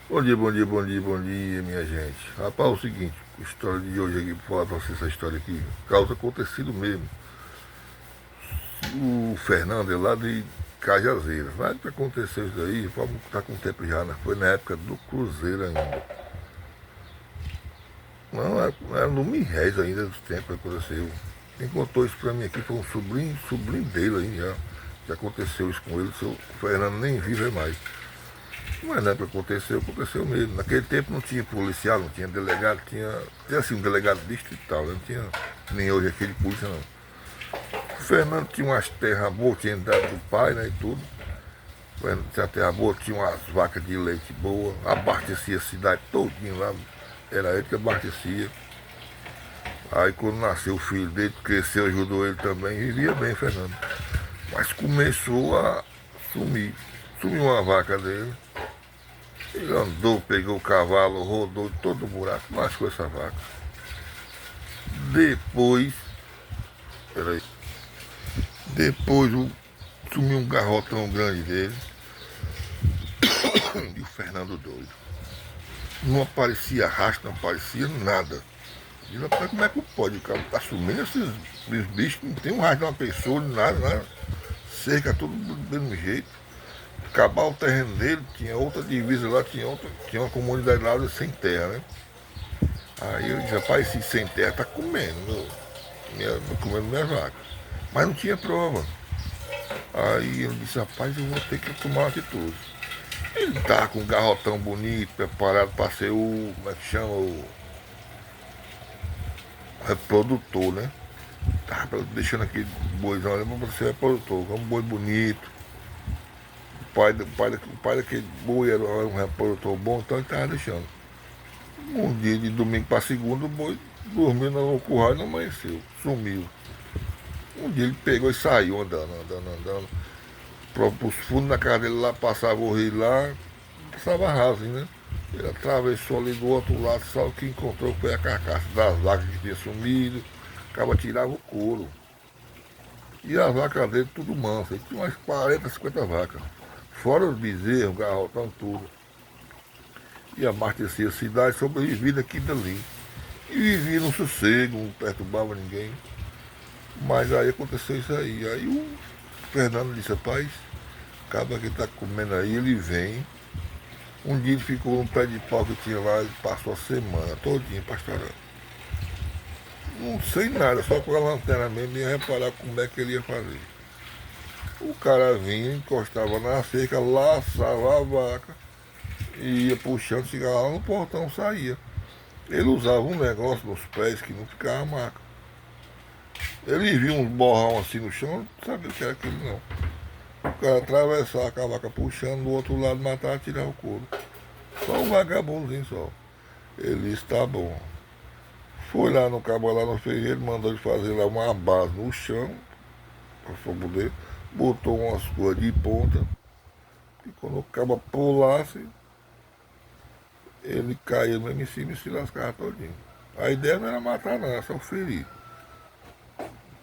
Bom dia, bom dia, bom dia, bom dia, minha gente. Rapaz, é o seguinte, a história de hoje aqui, vou falar pra você essa história aqui, causa acontecido mesmo. O Fernando é lá de Cajazeiras. Na época que aconteceu isso daí, vamos estar com tempo já, né? Foi na época do Cruzeiro ainda. Não, era no Mirrez ainda dos tempos que aconteceu. Quem contou isso pra mim aqui foi um sobrinho dele aí já. Que aconteceu isso com ele, o Fernando nem vive é mais. Mas na época que aconteceu mesmo. Naquele tempo não tinha policial, não tinha delegado, tinha assim um delegado distrital, né? Não tinha nem hoje aquele polícia não. O Fernando tinha umas terras boas, tinha dado do pai, né, e tudo. O Fernando tinha terra boa, tinha umas vacas de leite boa, abastecia a cidade todinha lá, era ele que abastecia. Aí quando nasceu o filho dele, cresceu, ajudou ele também, vivia bem, Fernando. Mas começou a sumir. Sumiu uma vaca dele. Ele andou, pegou o cavalo, rodou todo o buraco, machucou essa vaca. Depois, peraí, depois sumiu um garrotão grande dele e o Fernando doido. Não aparecia rastro, não aparecia nada. E como é que pode? O cara tá sumindo esses bichos, não tem um rastro de uma pessoa, nada, nada. Cerca tudo do mesmo jeito. Acabar o terreno dele, tinha outra divisa lá, tinha uma comunidade lá sem terra, né? Aí eu disse, rapaz, esse sem terra tá comendo, comendo minhas vacas. Mas não tinha prova. Aí eu disse, rapaz, eu vou ter que tomar uma atitude. Ele tá com um garrotão bonito, preparado para ser como é que chama, o reprodutor, né? Tava deixando aquele boizão ali para ser reprodutor, um boi bonito. O pai daquele boi era um reprodutor bom, então ele tava deixando. Um dia de domingo para segunda, o boi dormiu no curral e não amanheceu, sumiu. Um dia ele pegou e saiu andando. Os fundos da casa dele lá, passava o rio lá, passava raso, né? Ele atravessou ali do outro lado, só o que encontrou foi a carcaça das vacas que tinha sumido, acaba tirava o couro. E as vacas dele tudo manso, ele tinha umas 40, 50 vacas. Fora os bezerros, garrotão, tudo. E abastecia a cidade, sobrevivia daqui e dali. E vivia no sossego, não perturbava ninguém. Mas aí aconteceu isso aí. Aí o Fernando disse, rapaz, acaba que tá comendo aí, ele vem. Um dia ele ficou num pé de pau que tinha lá, ele passou a semana todinha pastorando. Não sei nada, só com a lanterna mesmo ia reparar como é que ele ia fazer. O cara vinha, encostava na cerca, laçava a vaca e ia puxando, chegava lá no portão, saía. Ele usava um negócio nos pés que não ficava marca. Ele viu uns borrão assim no chão, não sabia o que era aquilo não. O cara atravessava com a vaca puxando, do outro lado matar e tirar o couro. Só um vagabundinho só. Ele está bom. Foi lá no cabo, lá no ferreiro, mandou ele fazer lá uma base no chão, para poder, botou umas coisas de ponta, e quando o cabo pulasse, ele caía mesmo em cima e se lascava todinho. A ideia não era matar não, era só ferir.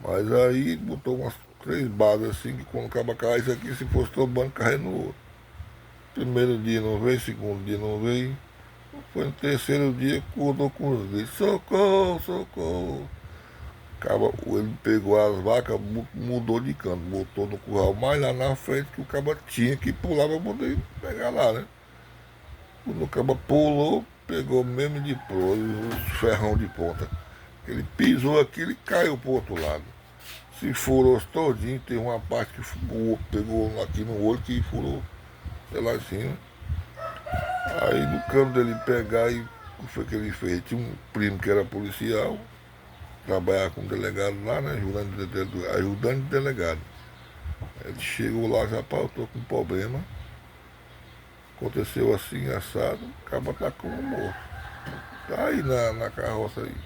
Mas aí botou umas três bases assim, que quando o cabo caísse aqui, se fosse tombando, caía no outro. Primeiro dia não veio, segundo dia não veio. Foi no terceiro dia, acordou com os gritos, socorro, socorro. Caba, ele pegou as vacas, mudou de canto, botou no curral mais lá na frente que o caba tinha que pular para poder pegar lá, né? Quando o caba pulou, pegou mesmo de pro, os ferrão de ponta. Ele pisou aqui, ele caiu pro outro lado. Se furou todinho, tem uma parte que pegou aqui no olho que furou até lá em cima. Aí no cano dele pegar e o que foi que ele fez? Tinha um primo que era policial, trabalhava com delegado lá, né? Ajudante de delegado. Ele chegou lá, rapaz, eu tô com um problema. Aconteceu assim, assado, acaba tá como morto. Tá aí na carroça aí.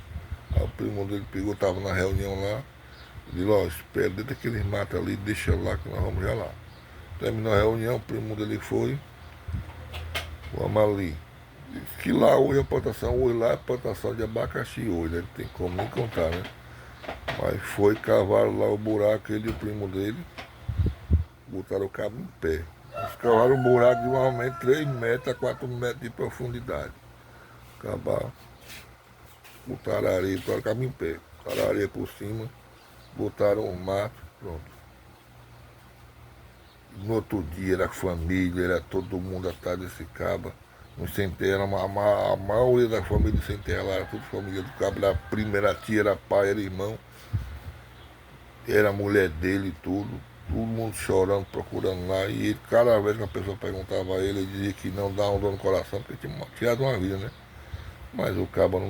Aí o primo dele pegou, tava na reunião lá. Ele disse, ó, espera, deixa que eles matam ali, deixa lá que nós vamos já lá. Terminou a reunião, o primo dele foi, vamos ali. Diz que lá hoje a plantação, hoje lá é plantação de abacaxi hoje, né? Não tem como nem contar, né? Mas foi, cavaram lá o buraco, ele e o primo dele, botaram o cabo em pé. Escavaram um buraco de mais ou menos 3 metros a 4 metros de profundidade. Acabar, botaram areia, botaram em pé. Botaram areia por cima, botaram o mato, pronto. No outro dia era família, era todo mundo atrás desse caba. Nos sem terra, a maioria da família sem terra lá era tudo família do cabo. Era prima, era tia, era pai, era irmão, era mulher dele e tudo. Todo mundo chorando, procurando lá. E ele, cada vez que a pessoa perguntava a ele, ele dizia que não dava um dor no coração, porque tinha tirado uma vida, né? Mas o cabo não,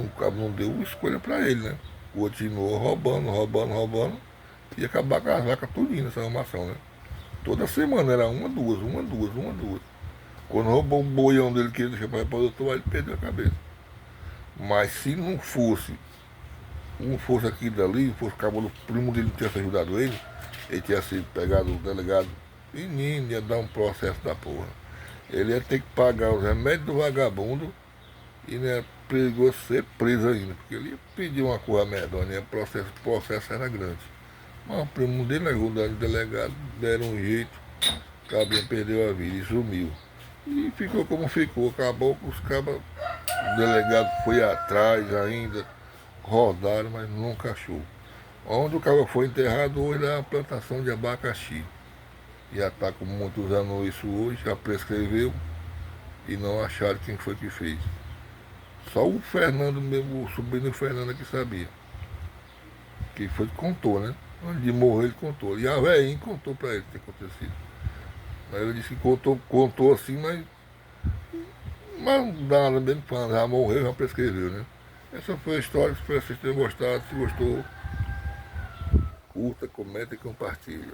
o cabo não deu escolha pra ele, né? Continuou roubando, roubando, roubando. E acabar com as vacas tudinho nessa arrumação, né? Toda semana era uma, duas, uma, duas, uma, duas. Quando roubou o boião dele que ele deixou para reprodutor, ele perdeu a cabeça. Mas se não fosse aqui dali, fosse acabou o primo dele não tivesse ajudado ele tinha sido pegado o delegado, menino, ia dar um processo da porra. Ele ia ter que pagar os remédios do vagabundo e né, perigoso ser preso ainda, porque ele ia pedir uma coisa medonha, o processo era grande. Mas o primo dele ajudando o delegado, deram um jeito, o cabinho perdeu a vida e sumiu. E ficou como ficou, acabou com os cabas, o delegado foi atrás ainda, rodaram, mas nunca achou. Onde o cabo foi enterrado hoje é a plantação de abacaxi. Já está com muitos anos isso hoje, já prescreveu e não acharam quem foi que fez. Só o Fernando mesmo, o sobrinho do Fernando que sabia. Que foi que contou, né? Antes de morrer ele contou. E a velhinha contou para ele o que tinha acontecido. Aí ele disse que contou assim, mas não dá nada mesmo falando, já morreu, já prescreveu, né? Essa foi a história, espero que vocês tenham gostado. Se gostou, curta, comenta e compartilha.